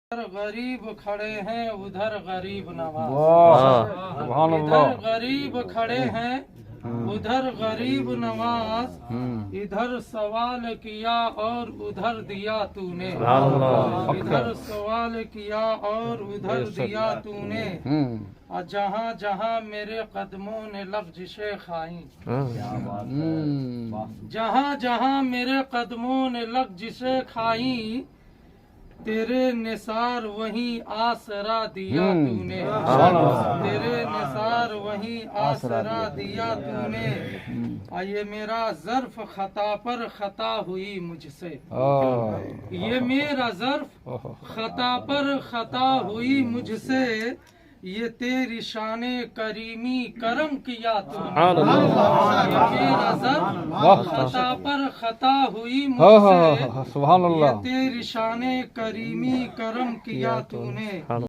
इधर गरीब खड़े हैं उधर गरीब नवाज, इधर गरीब खड़े हैं उधर गरीब नवाज, इधर सवाल किया और उधर दिया तूने, इधर सवाल किया और उधर दिया तूने। और जहाँ जहाँ मेरे कदमों ने लफ्ज़िशे खाई, जहाँ जहाँ मेरे कदमों ने लफ्ज़िशे खाई, तेरे निसार वहीं आसरा दिया तूने, तेरे निसार वहीं आसरा दिया तूने। ये मेरा ज़र्फ खता पर खता हुई मुझसे, ये मेरा ज़र्फ खता पर खता हुई मुझसे, ये तेरी शाने करीमी करम किया तूने। ये मेरा ज़र्फ खता पर खता हुई मुझसे, ये तेरी शाने करीमी करम किया तूने।